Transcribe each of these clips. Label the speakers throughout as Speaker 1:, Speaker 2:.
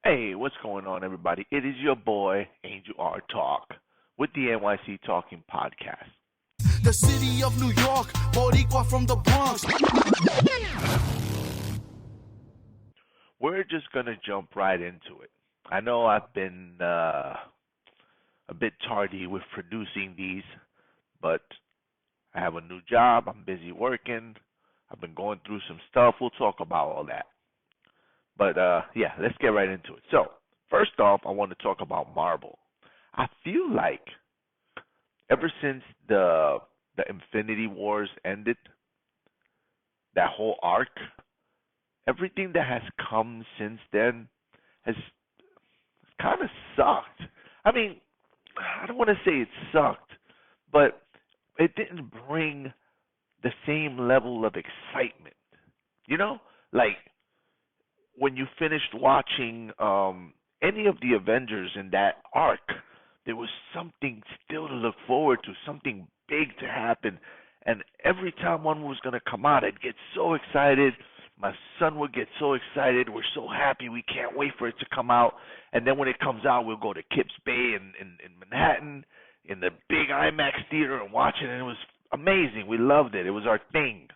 Speaker 1: Hey, what's going on, everybody? It is your boy, Angel R Talk, with the NYC Talking Podcast.
Speaker 2: The city of New York, Boricua from the Bronx.
Speaker 1: We're just going to jump right into it. I know I've been a bit tardy with producing these, but I have a new job. I'm busy working. I've been going through some stuff. We'll talk about all that. But, yeah, let's get right into it. So, first off, I want to talk about Marvel. I feel like ever since the Infinity Wars ended, that whole arc, everything that has come since then has kind of sucked. I mean, I don't want to say it sucked, but it didn't bring the same level of excitement. You know? Like, when you finished watching any of the Avengers in that arc, there was something still to look forward to, something big to happen. And every time one was going to come out, I'd get so excited. My son would get so excited. We're so happy. We can't wait for it to come out. And then when it comes out, we'll go to Kips Bay in Manhattan in the big IMAX theater and watch it. And it was amazing. We loved it. It was our thing.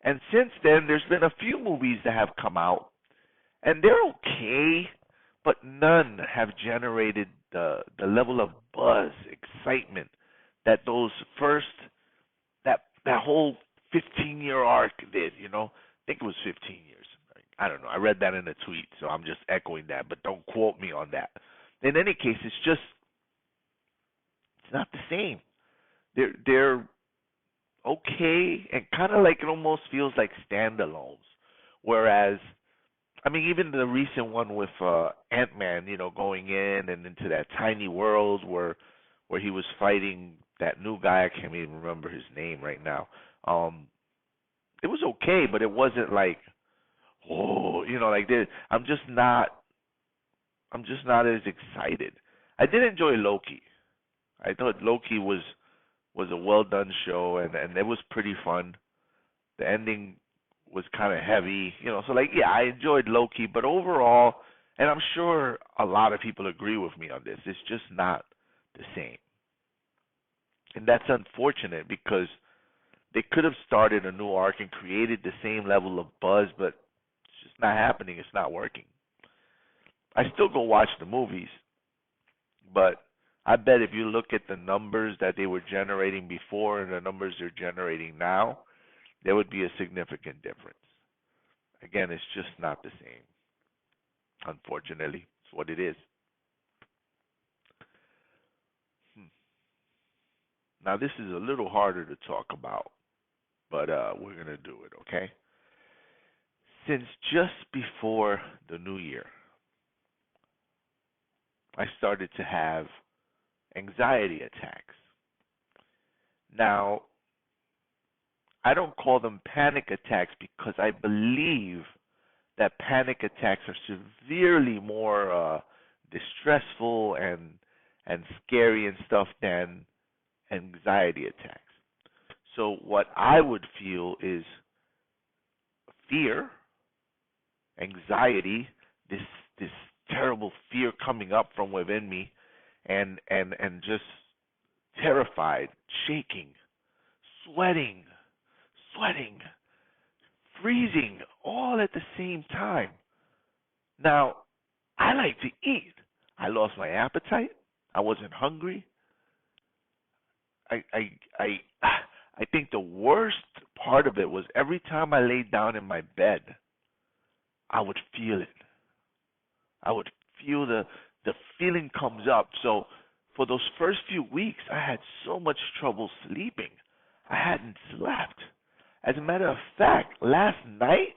Speaker 1: And since then, there's been a few movies that have come out. And they're okay, but none have generated the level of buzz, excitement that those first, that whole 15-year arc did, you know. I think it was 15 years. I don't know. I read that in a tweet, so I'm just echoing that, but don't quote me on that. In any case, it's not the same. They're okay and kind of like it almost feels like standalones, whereas I mean, even the recent one with Ant-Man, you know, going in and into that tiny world where he was fighting that new guy. I can't even remember his name right now. It was okay, but it wasn't like, oh, you know, like this. I'm just not as excited. I did enjoy Loki. I thought Loki was a well done show, and it was pretty fun. The ending was kind of heavy, you know. So, like, yeah, I enjoyed Loki, but overall, and I'm sure a lot of people agree with me on this, it's just not the same. And that's unfortunate because they could have started a new arc and created the same level of buzz, but it's just not happening. It's not working. I still go watch the movies, but I bet if you look at the numbers that they were generating before and the numbers they're generating now, there would be a significant difference. Again, it's just not the same. Unfortunately, it's what it is. Now, this is a little harder to talk about, but we're going to do it, okay? Since just before the new year, I started to have anxiety attacks. Now, I don't call them panic attacks because I believe that panic attacks are severely more distressful and scary and stuff than anxiety attacks. So what I would feel is fear, anxiety, this terrible fear coming up from within me, and just terrified, shaking, sweating, freezing, all at the same time. Now, I like to eat. I lost my appetite. I wasn't hungry. I think the worst part of it was every time I laid down in my bed, I would feel it. I would feel the feeling comes up. So for those first few weeks, I had so much trouble sleeping. I hadn't slept. As a matter of fact, last night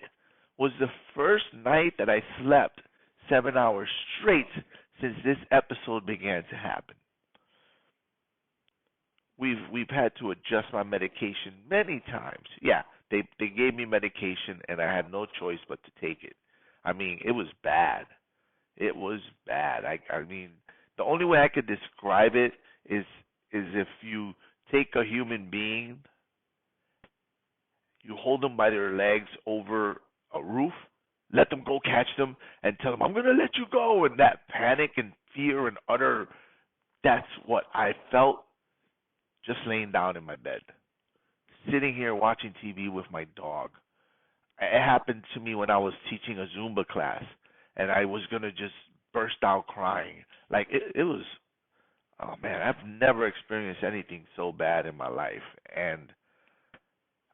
Speaker 1: was the first night that I slept 7 hours straight since this episode began to happen. We've had to adjust my medication many times. Yeah, they gave me medication and I had no choice but to take it. I mean, it was bad. It was bad. I mean, the only way I could describe it is if you take a human being, you hold them by their legs over a roof, let them go catch them and tell them, I'm going to let you go. And that panic and fear and utter, that's what I felt just laying down in my bed, sitting here watching TV with my dog. It happened to me when I was teaching a Zumba class, and I was going to just burst out crying. Like, it was, oh man, I've never experienced anything so bad in my life. And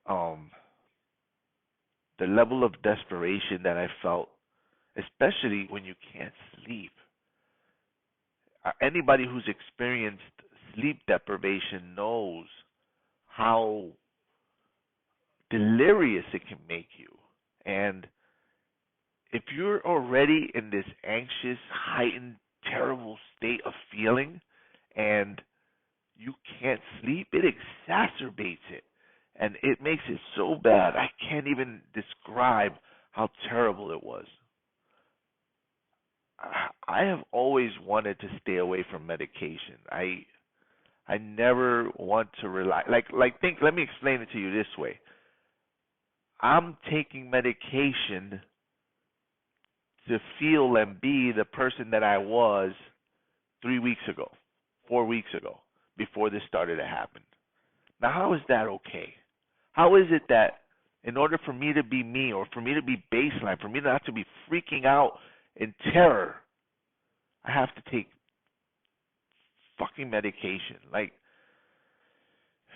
Speaker 1: um, the level of desperation that I felt, especially when you can't sleep. Anybody who's experienced sleep deprivation knows how delirious it can make you. And if you're already in this anxious, heightened, terrible state of feeling and you can't sleep, it exacerbates it. And it makes it so bad, I can't even describe how terrible it was. I have always wanted to stay away from medication. I never want to rely think let me explain it to you this way. I'm taking medication to feel and be the person that I was 3 weeks ago, 4 weeks ago, before this started to happen. Now, how is that okay? How is it that in order for me to be me, or for me to be baseline, for me not to be freaking out in terror, I have to take fucking medication? Like,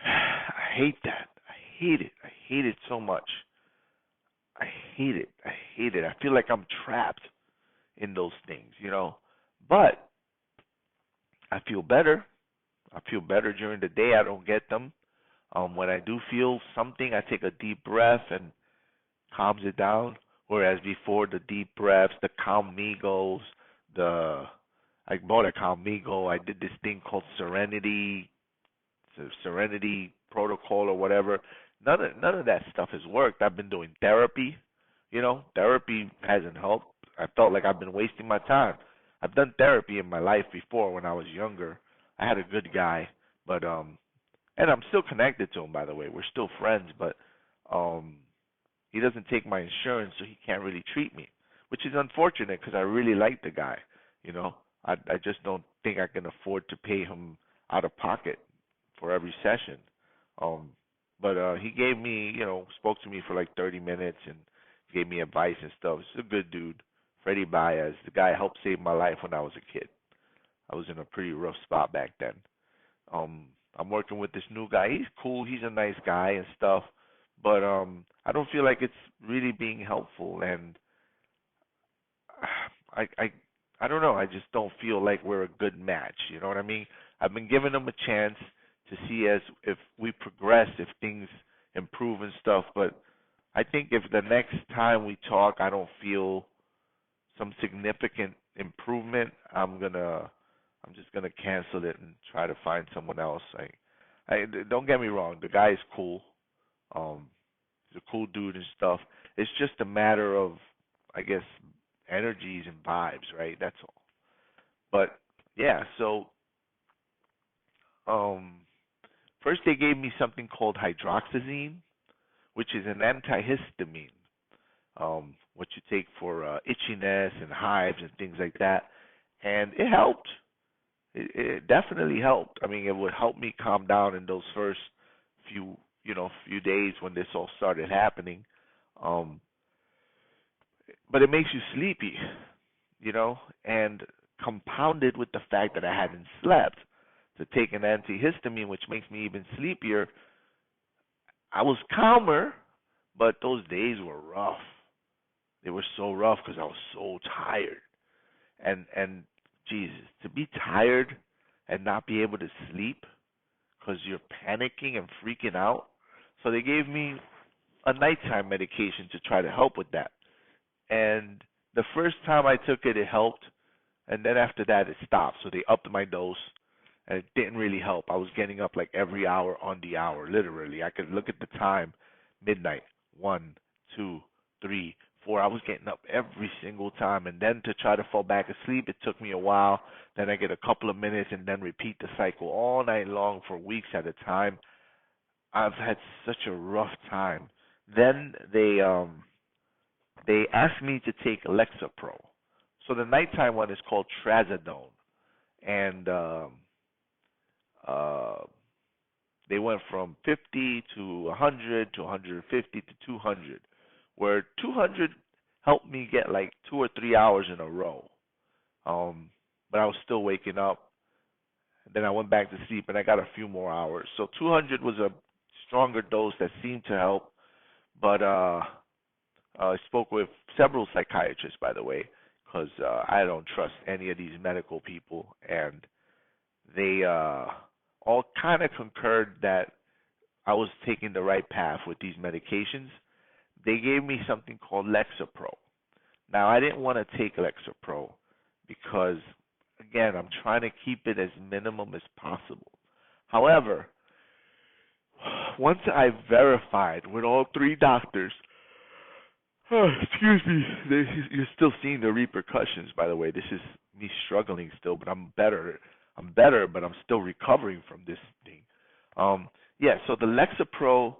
Speaker 1: I hate that. I hate it. I hate it so much. I hate it. I hate it. I feel like I'm trapped in those things, you know. But I feel better. I feel better during the day. I don't get them. When I do feel something, I take a deep breath and calms it down. Whereas before, the deep breaths, the calm me goes, I bought a calm me go. I did this thing called Serenity Protocol or whatever. None of that stuff has worked. I've been doing therapy. You know, therapy hasn't helped. I felt like I've been wasting my time. I've done therapy in my life before when I was younger. I had a good guy, but and I'm still connected to him, by the way. We're still friends, but um he doesn't take my insurance, so he can't really treat me, which is unfortunate because I really like the guy. You know, I just don't think I can afford to pay him out of pocket for every session. Um, but he gave me, spoke to me for like 30 minutes and gave me advice and stuff. He's a good dude. Freddie Baez, the guy helped save my life when I was a kid. I was in a pretty rough spot back then. Um, I'm working with this new guy. He's cool. He's a nice guy and stuff. But I don't feel like it's really being helpful, and I I I don't know. I just don't feel like we're a good match. You know what I mean? I've been giving him a chance to see as if we progress, if things improve and stuff. But I think if the next time we talk, I don't feel some significant improvement, I'm just gonna cancel it and try to find someone else. I don't get me wrong. The guy is cool. Um, he's a cool dude and stuff. It's just a matter of, I guess, energies and vibes, right? That's all. But yeah, so um, first they gave me something called hydroxyzine, which is an antihistamine. What you take for itchiness and hives and things like that, and it helped. It definitely helped. I mean, it would help me calm down in those first few days when this all started happening. Um, but it makes you sleepy, and compounded with the fact that I hadn't slept. To take an antihistamine, which makes me even sleepier, I was calmer, but those days were rough. They were so rough because I was so tired. And Jesus, to be tired and not be able to sleep because you're panicking and freaking out. So they gave me a nighttime medication to try to help with that. And the first time I took it, it helped, and then after that, it stopped. So they upped my dose, and it didn't really help. I was getting up like every hour on the hour, literally. I could look at the time, midnight, 1, 2, 3, 4. I was getting up every single time, and then to try to fall back asleep, it took me a while. Then I get a couple of minutes, and then repeat the cycle all night long for weeks at a time. I've had such a rough time. Then they asked me to take Lexapro. So the nighttime one is called Trazodone, and uh, they went from 50 to 100 to 150 to 200, where 200 helped me get like 2 or 3 hours in a row. Um, but I was still waking up. Then I went back to sleep, and I got a few more hours. So 200 was a stronger dose that seemed to help. But I spoke with several psychiatrists, by the way, because I don't trust any of these medical people, and they all kind of concurred that I was taking the right path with these medications. They gave me something called Lexapro. Now, I didn't want to take Lexapro because, again, I'm trying to keep it as minimum as possible. However, once I verified with all three doctors, excuse me, you're still seeing the repercussions, by the way. This is me struggling still, but I'm better. I'm better, but I'm still recovering from this thing. Yeah, so the Lexapro,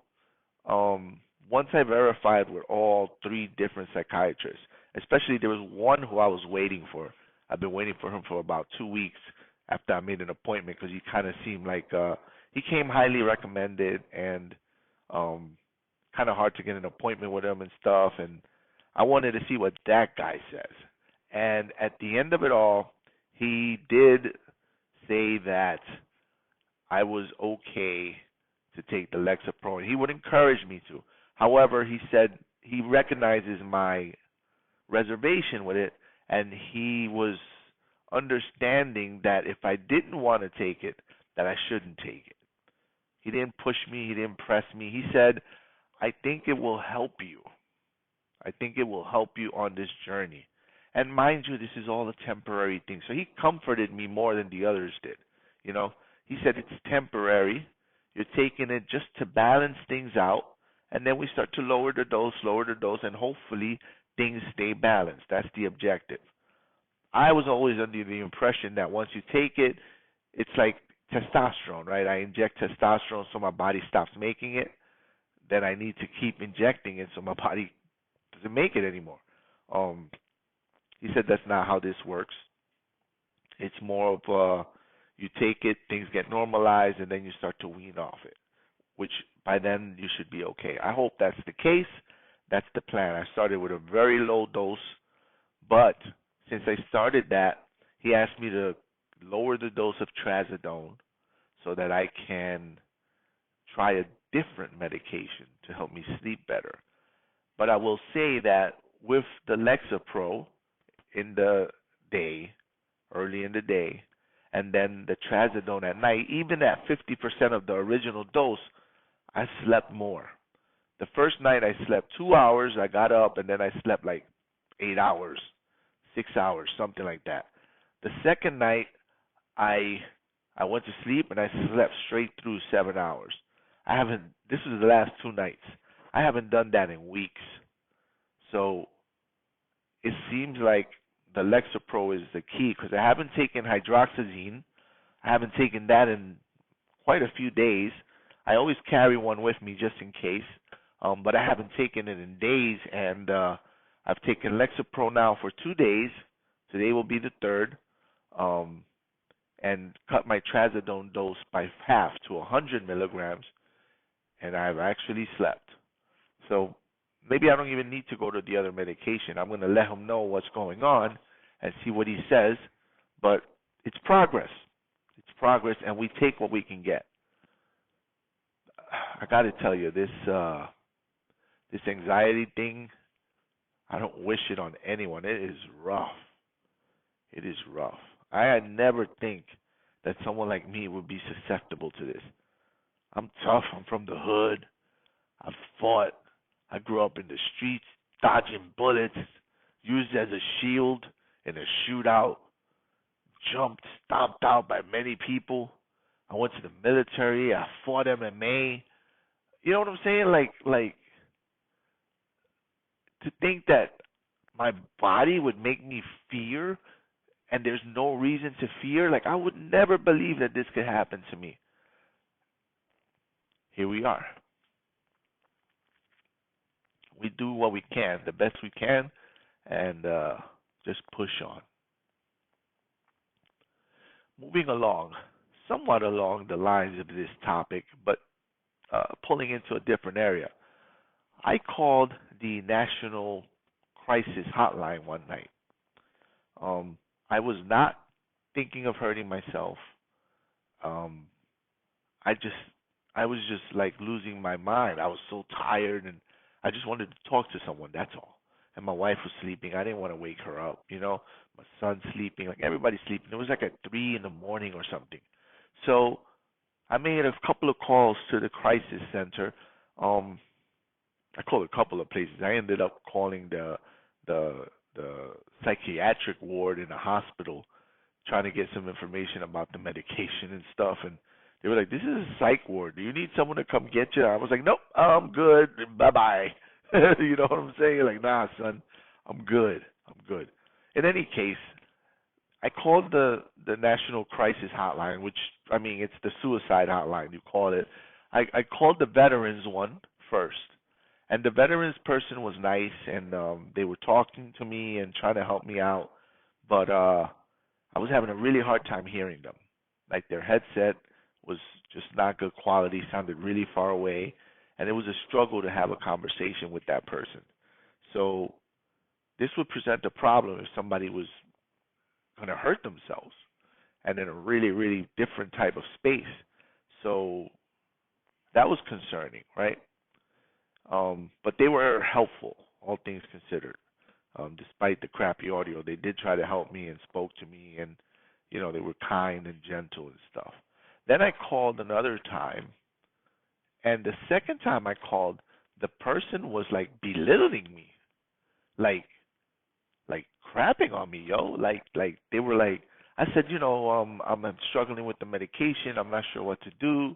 Speaker 1: once I verified with all three different psychiatrists, especially there was one who I was waiting for. I've been waiting for him for about 2 weeks after I made an appointment because he kind of seemed like he came highly recommended and kind of hard to get an appointment with him and stuff. And I wanted to see what that guy says. And at the end of it all, he did say that I was okay to take the Lexapro, and he would encourage me to. However, he said he recognizes my reservation with it, and he was understanding that if I didn't want to take it, that I shouldn't take it. He didn't push me. He didn't press me. He said, I think it will help you. I think it will help you on this journey. And mind you, this is all a temporary thing. So he comforted me more than the others did. You know, he said it's temporary. You're taking it just to balance things out. And then we start to lower the dose, and hopefully things stay balanced. That's the objective. I was always under the impression that once you take it, it's like testosterone, right? I inject testosterone so my body stops making it. Then I need to keep injecting it so my body doesn't make it anymore. He said that's not how this works. It's more of you take it, things get normalized, and then you start to wean off it, which by then you should be okay. I hope that's the case. That's the plan. I started with a very low dose, but since I started that, he asked me to lower the dose of trazodone so that I can try a different medication to help me sleep better. But I will say that with the Lexapro in the day, early in the day, and then the trazodone at night, even at 50% of the original dose, I slept more. The first night I slept 2 hours, I got up, and then I slept like 8 hours, 6 hours, something like that. The second night, I went to sleep and I slept straight through 7 hours. This was the last 2 nights. I haven't done that in weeks. So it seems like the Lexapro is the key because I haven't taken hydroxyzine. I haven't taken that in quite a few days. I always carry one with me just in case, but I haven't taken it in days, and I've taken Lexapro now for 2 days. Today will be the third, and cut my trazodone dose by half to 100 milligrams, and I've actually slept. So maybe I don't even need to go to the other medication. I'm going to let him know what's going on and see what he says, but it's progress. It's progress, and we take what we can get. I got to tell you, this anxiety thing, I don't wish it on anyone. It is rough. It is rough. I never think that someone like me would be susceptible to this. I'm tough. I'm from the hood. I've fought. I grew up in the streets, dodging bullets, used as a shield in a shootout, jumped, stomped out by many people. I went to the military. I fought MMA. You know what I'm saying? Like to think that my body would make me fear and there's no reason to fear. Like I would never believe that this could happen to me. Here we are. we do what we can, the best we can, and just push on. Moving along, somewhat along the lines of this topic, but pulling into a different area. I called the National Crisis Hotline one night. I was not thinking of hurting myself. Um, I just, I was just like losing my mind. I was so tired, and I just wanted to talk to someone. That's all. And my wife was sleeping. I didn't want to wake her up. My son's sleeping. Like everybody's sleeping. It was like at 3 in the morning or something. So I made a couple of calls to the crisis center. Um, I called a couple of places. I ended up calling the the psychiatric ward in a hospital, trying to get some information about the medication and stuff. And they were like, "This is a psych ward. Do you need someone to come get you?" I was like, "Nope, I'm good. Bye bye." You know what I'm saying? Like, nah, son, I'm good. I'm good. In any case, I called the National Crisis Hotline, which I mean it's the suicide hotline. You call it. I called the veterans one first, and the veterans person was nice, and they were talking to me and trying to help me out, but I was having a really hard time hearing them. Like their headset was just not good quality, sounded really far away, and it was a struggle to have a conversation with that person. So this would present a problem if somebody was going to hurt themselves and in a really, really different type of space. So that was concerning, right? But they were helpful, all things considered. Despite the crappy audio, they did try to help me and spoke to me, and they were kind and gentle and stuff. Then I called another time, and the second time I called, the person was like belittling me, like like crapping on me, yo. Like they were like, I said, I'm struggling with the medication. I'm not sure what to do.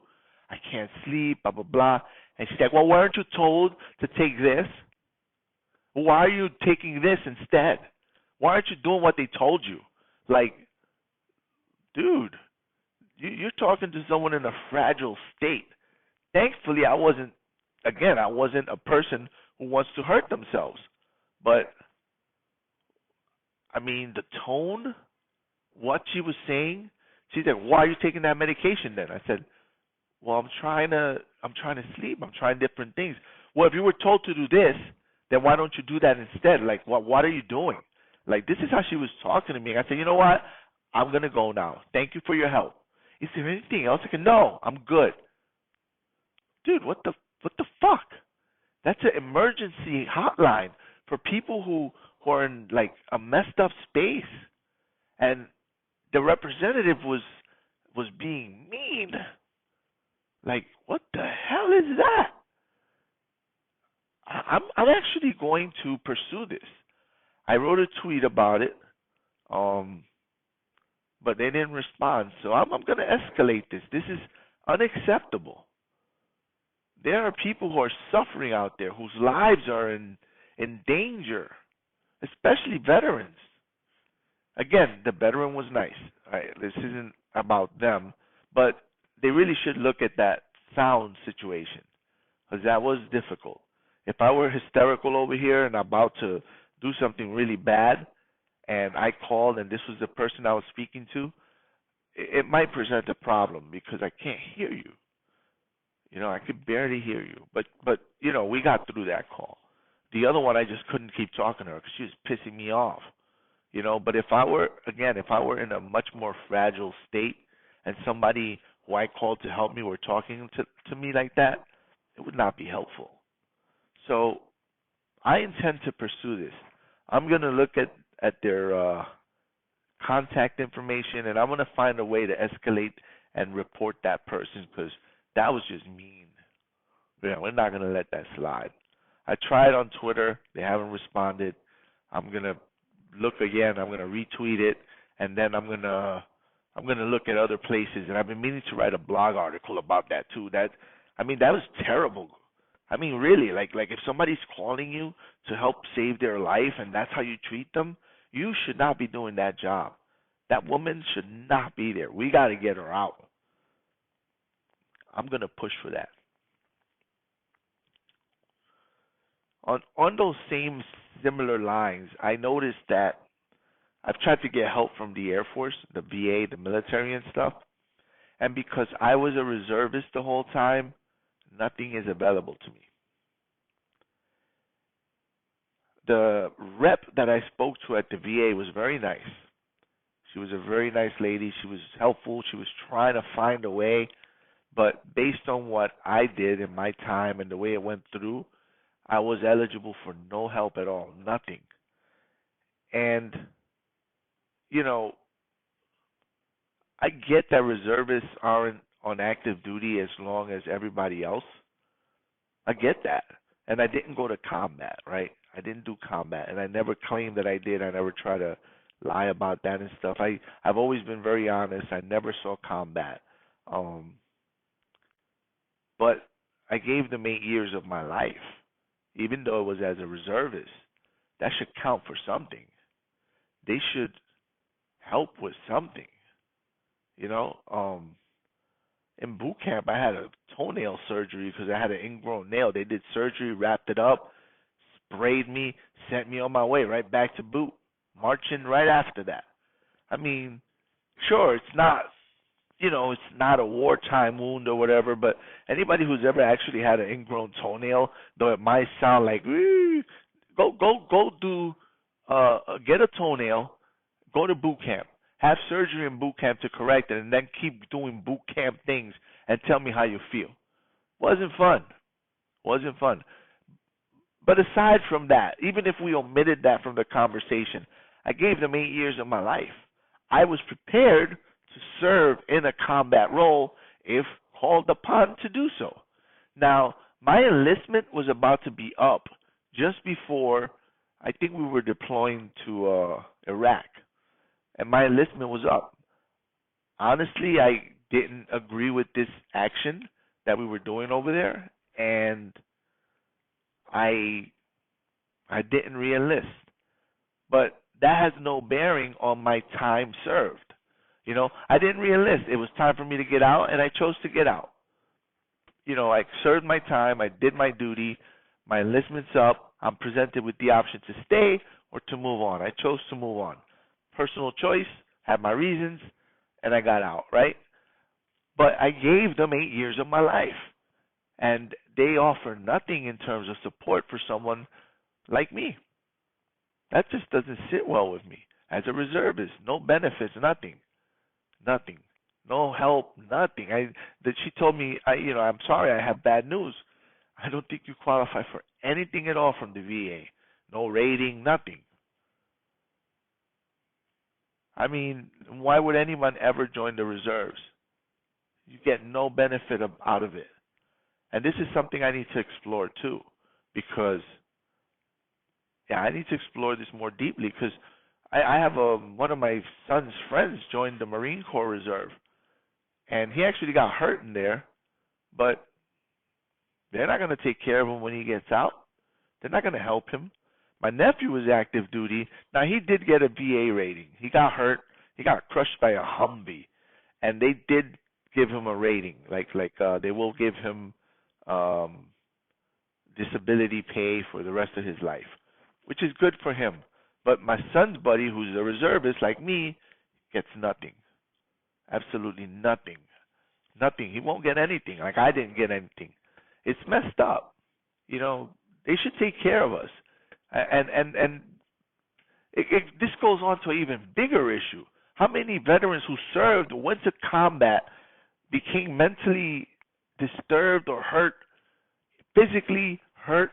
Speaker 1: I can't sleep, blah blah blah. And she's like, well, weren't you told to take this? Why are you taking this instead? Why aren't you doing what they told you? Like, dude, you're talking to someone in a fragile state. Thankfully, I wasn't a person who wants to hurt themselves. But, I mean, the tone, what she was saying, she's like, why are you taking that medication then? I said, well, I'm trying to sleep. I'm trying different things. Well, if you were told to do this, then why don't you do that instead? Like, what are you doing? Like, this is how she was talking to me. I said, you know what? I'm going to go now. Thank you for your help. Is there anything else I can? No, I'm good. Dude, what the fuck? That's an emergency hotline for people who are in like a messed up space. And the representative was being mean. Like, what the hell is that? I'm actually going to pursue this. I wrote a tweet about it, but they didn't respond. So I'm going to escalate this. This is unacceptable. There are people who are suffering out there whose lives are in danger, especially veterans. Again, the veteran was nice. Right? This isn't about them, but they really should look at that sound situation because that was difficult. If I were hysterical over here and about to do something really bad, and I called and this was the person I was speaking to, it might present a problem because I can't hear you. I could barely hear you. But we got through that call. The other one, I just couldn't keep talking to her because she was pissing me off. But if I were in a much more fragile state and somebody who I called to help me were talking to me like that, it would not be helpful. So I intend to pursue this. I'm going to look at their contact information, and I'm going to find a way to escalate and report that person because that was just mean. Yeah, we're not going to let that slide. I tried on Twitter. They haven't responded. I'm going to look again. I'm going to retweet it, and then I'm going to look at other places. And I've been meaning to write a blog article about that too. That was terrible. I mean, really, like if somebody's calling you to help save their life and that's how you treat them, you should not be doing that job. That woman should not be there. We got to get her out. I'm going to push for that. On those same similar lines, I noticed that I've tried to get help from the Air Force, the VA, the military and stuff. And because I was a reservist the whole time, nothing is available to me. The rep that I spoke to at the VA was very nice. She was a very nice lady. She was helpful. She was trying to find a way. But based on what I did in my time and the way it went through, I was eligible for no help at all, nothing. And, you know, I get that reservists aren't on active duty as long as everybody else. I get that. And I didn't go to combat, right? I didn't do combat, and I never claimed that I did. I never try to lie about that and stuff. I've always been very honest. I never saw combat. Um, but I gave them 8 years of my life, even though it was as a reservist. That should count for something. They should help with something. You know, in boot camp, I had a toenail surgery because I had an ingrown nail. They did surgery, wrapped it up, sprayed me, sent me on my way right back to boot, marching right after that. I mean, sure, it's not, it's not a wartime wound or whatever, but anybody who's ever actually had an ingrown toenail, though it might sound like, go do, get a toenail, go to boot camp, have surgery in boot camp to correct it, and then keep doing boot camp things and tell me how you feel. Wasn't fun. Wasn't fun. But aside from that, even if we omitted that from the conversation, I gave them 8 years of my life. I was prepared to serve in a combat role if called upon to do so. Now, my enlistment was about to be up just before I think we were deploying to Iraq, and my enlistment was up. Honestly, I didn't agree with this action that we were doing over there, and I didn't reenlist. But that has no bearing on my time served. I didn't reenlist. It was time for me to get out, and I chose to get out. I served my time. I did my duty. My enlistment's up. I'm presented with the option to stay or to move on. I chose to move on. Personal choice, had my reasons, and I got out, right? But I gave them 8 years of my life, and they offer nothing in terms of support for someone like me. That just doesn't sit well with me. As a reservist, no benefits, nothing. Nothing. No help, nothing. She told me, I'm sorry, I have bad news. I don't think you qualify for anything at all from the VA. No rating, nothing. I mean, why would anyone ever join the reserves? You get no benefit out of it. And this is something I need to explore too, because I need to explore this more deeply, because I have one of my son's friends joined the Marine Corps Reserve, and he actually got hurt in there, but they're not going to take care of him when he gets out. They're not going to help him. My nephew was active duty. Now, he did get a VA rating. He got hurt. He got crushed by a Humvee, and they did give him a rating. They will give him disability pay for the rest of his life, which is good for him. But my son's buddy, who's a reservist like me, gets nothing. Absolutely nothing. Nothing. He won't get anything. Like I didn't get anything. It's messed up. They should take care of us. And this goes on to an even bigger issue. How many veterans who served, went to combat, became mentally disturbed or hurt, physically hurt,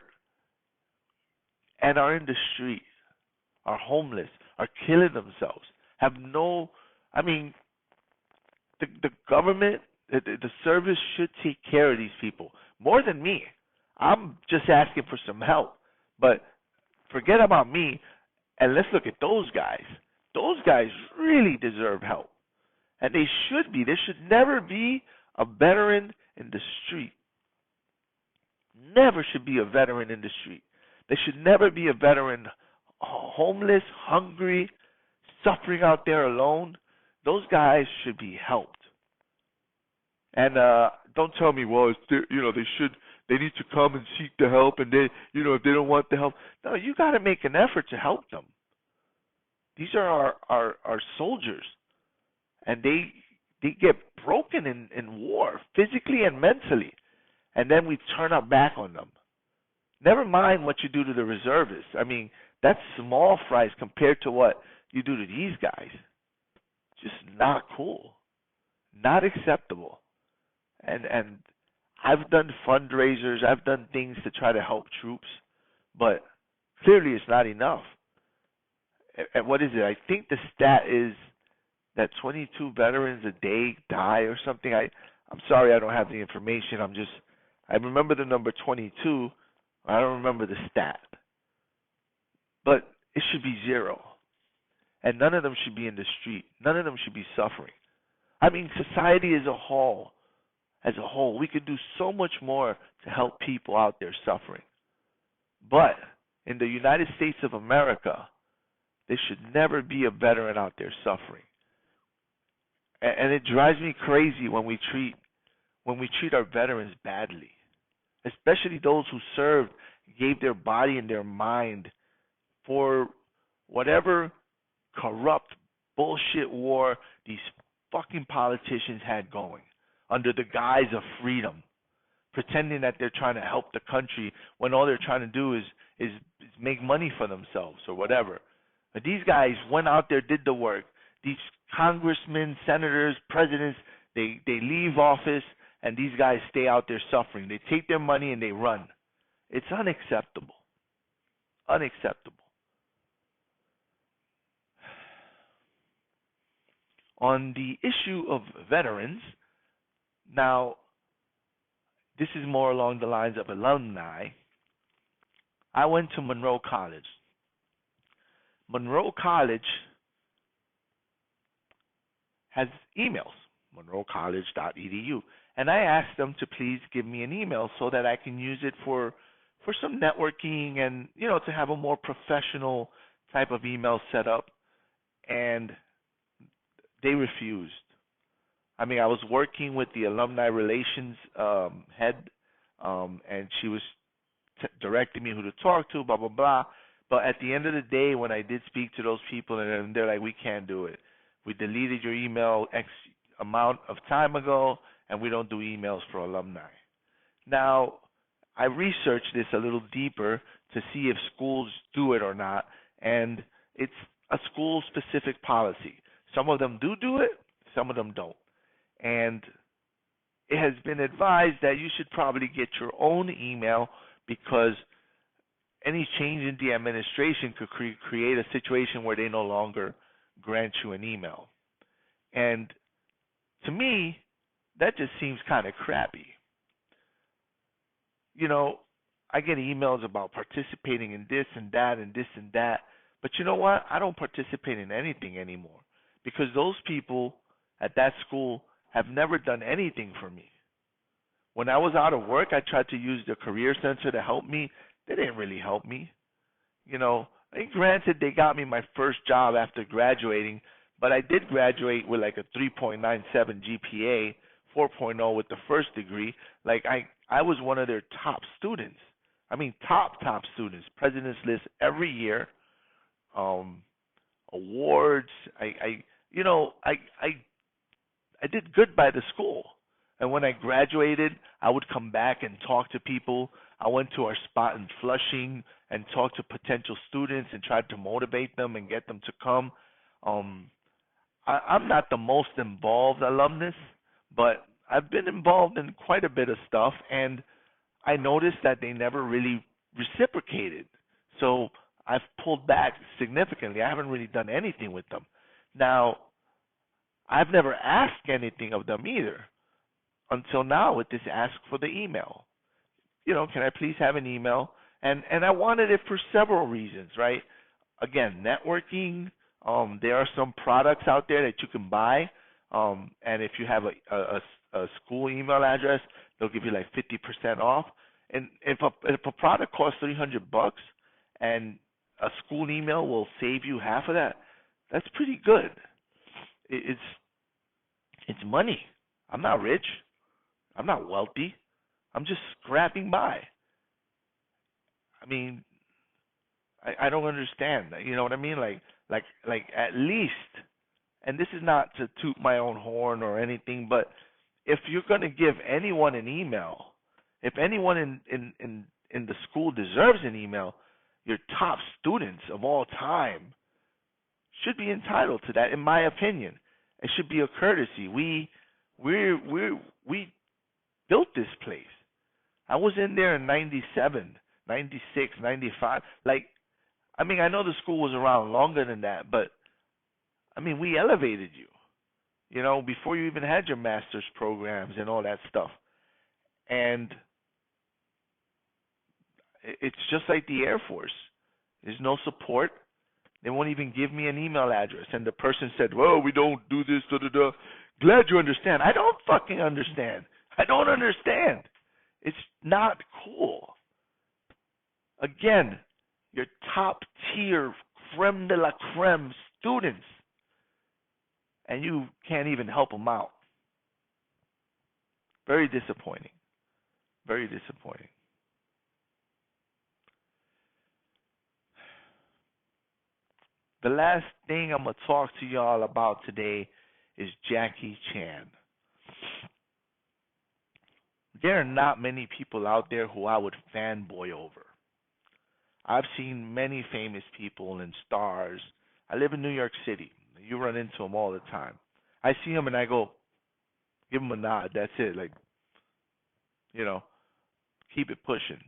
Speaker 1: and are in the street, are homeless, are killing themselves, have no, the government, the service should take care of these people more than me. I'm just asking for some help. But forget about me, and let's look at those guys. Those guys really deserve help. And they should be. There should never be a veteran in the street. Never should be a veteran in the street. There should never be a veteran homeless, hungry, suffering out there alone. Those guys should be helped. And don't tell me, well, they they need to come and seek the help, and they, if they don't want the help, no, you got to make an effort to help them. These are our soldiers, and they get broken in war, physically and mentally, and then we turn our back on them. Never mind what you do to the reservists. I mean, that's small fries compared to what you do to these guys. Just not cool, not acceptable. And I've done fundraisers, I've done things to try to help troops, but clearly it's not enough. And what is it? I think the stat is that 22 veterans a day die or something. I'm sorry, I don't have the information. I remember the number 22. I don't remember the stat. But it should be zero. And none of them should be in the street. None of them should be suffering. I mean, society as a whole, we could do so much more to help people out there suffering. But in the United States of America, there should never be a veteran out there suffering. And it drives me crazy when we treat our veterans badly, especially those who served, gave their body and their mind for whatever corrupt bullshit war these fucking politicians had going under the guise of freedom, pretending that they're trying to help the country when all they're trying to do is make money for themselves or whatever. But these guys went out there, did the work. These congressmen, senators, presidents, they leave office, and these guys stay out there suffering. They take their money and they run. It's unacceptable. Unacceptable. On the issue of veterans, now, this is more along the lines of alumni. I went to Monroe College. Monroe College has emails, monroecollege.edu. And I asked them to please give me an email so that I can use it for some networking and, to have a more professional type of email set up. And they refused. I mean, I was working with the alumni relations head, and she was directing me who to talk to, blah, blah, blah. But at the end of the day, when I did speak to those people, and they're like, we can't do it. We deleted your email X amount of time ago, and we don't do emails for alumni. Now, I researched this a little deeper to see if schools do it or not, and it's a school-specific policy. Some of them do it, some of them don't. And it has been advised that you should probably get your own email because any change in the administration could create a situation where they no longer grant you an email. And to me, that just seems kind of crappy. I get emails about participating in this and that and this and that. But you know what? I don't participate in anything anymore because those people at that school have never done anything for me. When I was out of work, I tried to use the Career Center to help me. They didn't really help me. Granted, they got me my first job after graduating, but I did graduate with like a 3.97 GPA, 4.0 with the first degree. Like I was one of their top students. I mean, top students. President's List every year. Awards. I did good by the school. And when I graduated, I would come back and talk to people. I went to our spot in Flushing and talked to potential students and tried to motivate them and get them to come. I'm not the most involved alumnus, but I've been involved in quite a bit of stuff, and I noticed that they never really reciprocated. So I've pulled back significantly. I haven't really done anything with them. Now, I've never asked anything of them either until now with this ask for the email. Can I please have an email? And I wanted it for several reasons, right? Again, networking. There are some products out there that you can buy, and if you have a school email address, they'll give you like 50% off. And if a product costs $300 and a school email will save you half of that, that's pretty good. It's money. I'm not rich. I'm not wealthy. I'm just scrapping by. I mean, I don't understand. You know what I mean? Like at least, and this is not to toot my own horn or anything, but if you're going to give anyone an email, if anyone in the school deserves an email, your top students of all time should be entitled to that, in my opinion. It should be a courtesy. We built this place. I was in there in 97, 96, 95. Like, I mean, I know the school was around longer than that, but I mean, we elevated you, you know, before you even had your master's programs and all that stuff. And it's just like the Air Force. There's no support. They won't even give me an email address. And the person said, well, we don't do this, da da da. Glad you understand. I don't fucking understand. I don't understand. It's not cool. Again, your top tier, creme de la creme students, and you can't even help them out. Very disappointing. Very disappointing. The last thing I'm going to talk to y'all about today is Jackie Chan. There are not many people out there who I would fanboy over. I've seen many famous people and stars. I live in New York City. You run into them all the time. I see them and I go, give them a nod. That's it. Like, you know, keep it pushing.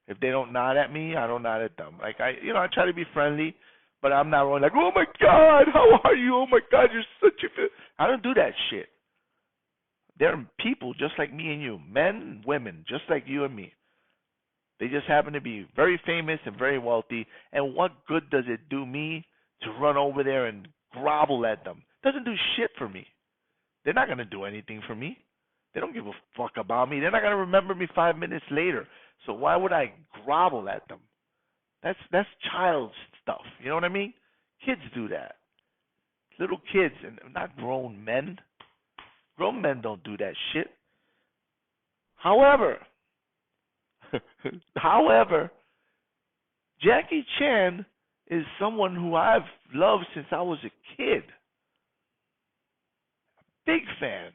Speaker 1: If they don't nod at me, I don't nod at them. Like, I try to be friendly, but I'm not really like, oh my God, how are you? Oh my God, you're such a. I don't do that shit. They're people just like me and you, men, women, just like you and me. They just happen to be very famous and very wealthy. And what good does it do me to run over there and grovel at them? Doesn't do shit for me. They're not going to do anything for me. They don't give a fuck about me. They're not going to remember me 5 minutes later. So why would I grovel at them? That's child stuff. You know what I mean? Kids do that. Little kids, and not grown men. Grown men don't do that shit. However, Jackie Chan is someone who I've loved since I was a kid. Big fan.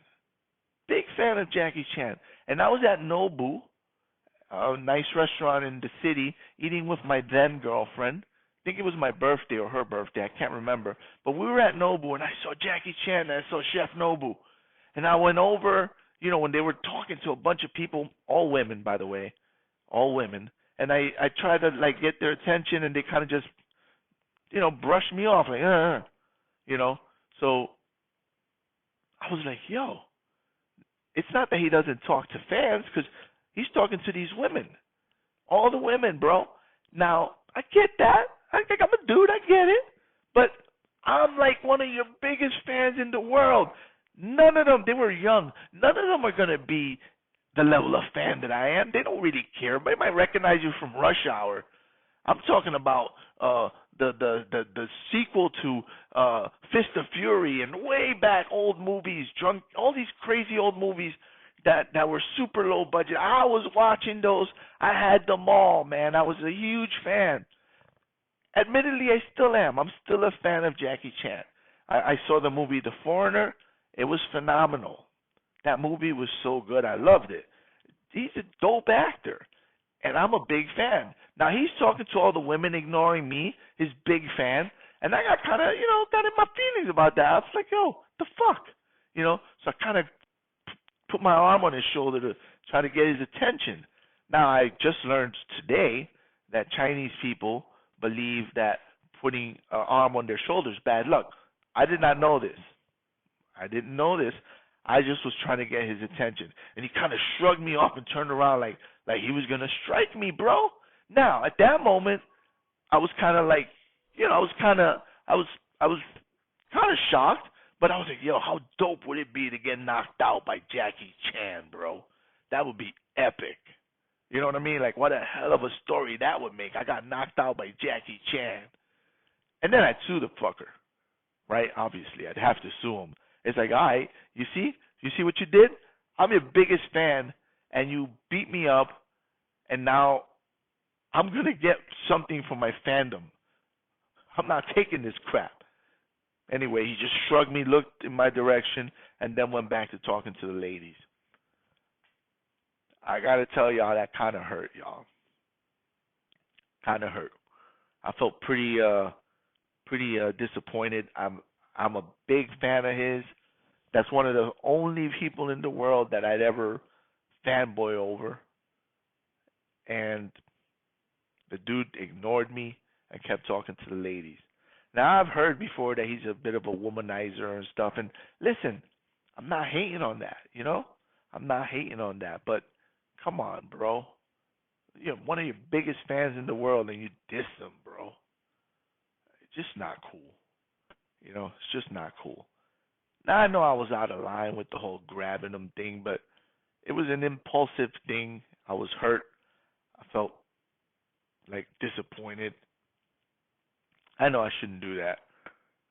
Speaker 1: Big fan of Jackie Chan. And I was at Nobu, a nice restaurant in the city, eating with my then girlfriend. I think it was my birthday or her birthday. I can't remember. But we were at Nobu, and I saw Jackie Chan, and I saw Chef Nobu. And I went over, when they were talking to a bunch of people, all women, by the way, all women. And I tried to, get their attention, and they kind of just, brushed me off, So I was like, yo, it's not that he doesn't talk to fans, because he's talking to these women. All the women, bro. Now, I get that. I think I'm a dude. I get it. But I'm like one of your biggest fans in the world. None of them, they were young. None of them are going to be the level of fan that I am. They don't really care. They might recognize you from Rush Hour. I'm talking about the sequel to Fist of Fury and way back old movies, all these crazy old movies that were super low budget. I was watching those. I had them all, man. I was a huge fan. Admittedly, I still am. I'm still a fan of Jackie Chan. I saw the movie The Foreigner. It was phenomenal. That movie was so good. I loved it. He's a dope actor, and I'm a big fan. Now, he's talking to all the women ignoring me, his big fan, and I got kind of, got in my feelings about that. I was like, yo, the fuck? So I kind of put my arm on his shoulder to try to get his attention. Now, I just learned today that Chinese people believe that putting an arm on their shoulder is bad luck. I did not know this. I didn't know this. I just was trying to get his attention. And he kind of shrugged me off and turned around like he was going to strike me, bro. Now, at that moment, I was kind of like, I was kind of shocked, but I was like, yo, how dope would it be to get knocked out by Jackie Chan, bro? That would be epic. You know what I mean? Like, what a hell of a story that would make. I got knocked out by Jackie Chan. And then I'd sue the fucker, right? Obviously, I'd have to sue him. It's like, all right, you see what you did? I'm your biggest fan, and you beat me up, and now I'm going to get something for my fandom. I'm not taking this crap. Anyway, he just shrugged me, looked in my direction, and then went back to talking to the ladies. I got to tell y'all, that kind of hurt, y'all. Kind of hurt. I felt pretty disappointed. I'm a big fan of his. That's one of the only people in the world that I'd ever fanboy over. And the dude ignored me and kept talking to the ladies. Now, I've heard before that he's a bit of a womanizer and stuff. And listen, I'm not hating on that, you know? I'm not hating on that. But come on, bro. You're one of your biggest fans in the world and you diss him, bro. It's just not cool. You know, it's just not cool. Now, I know I was out of line with the whole grabbing him thing, but it was an impulsive thing. I was hurt. I felt like disappointed. I know I shouldn't do that.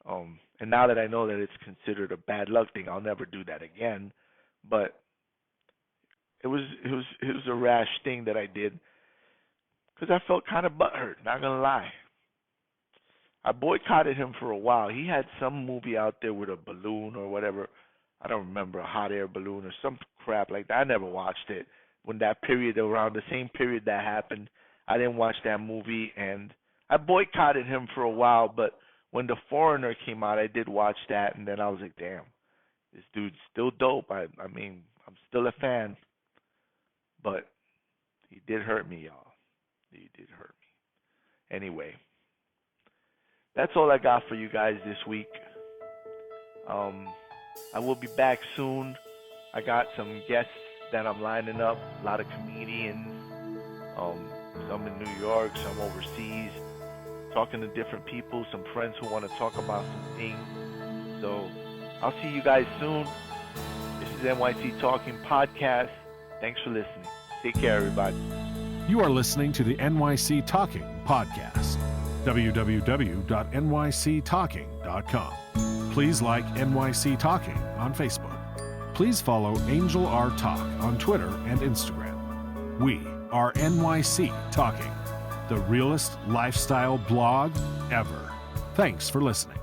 Speaker 1: And now that I know that it's considered a bad luck thing, I'll never do that again. But it was a rash thing that I did because I felt kind of butthurt. Not gonna lie. I boycotted him for a while. He had some movie out there with a balloon or whatever. I don't remember, a hot air balloon or some crap like that. I never watched it. When that period, around the same period that happened, I didn't watch that movie, and I boycotted him for a while. But when The Foreigner came out, I did watch that, and then I was like, damn, this dude's still dope. I mean, I'm still a fan. But he did hurt me, y'all. He did hurt me. Anyway, that's all I got for you guys this week. I will be back soon. I got some guests that I'm lining up, a lot of comedians, some in New York, some overseas, talking to different people, some friends who want to talk about some things. So I'll see you guys soon. This is NYC Talking Podcast. Thanks for listening. Take care, everybody.
Speaker 3: You are listening to the NYC Talking Podcast. www.nyctalking.com. Please like NYC Talking on Facebook. Please follow Angel R Talk on Twitter and Instagram. We are NYC Talking, the realest lifestyle blog ever. Thanks for listening.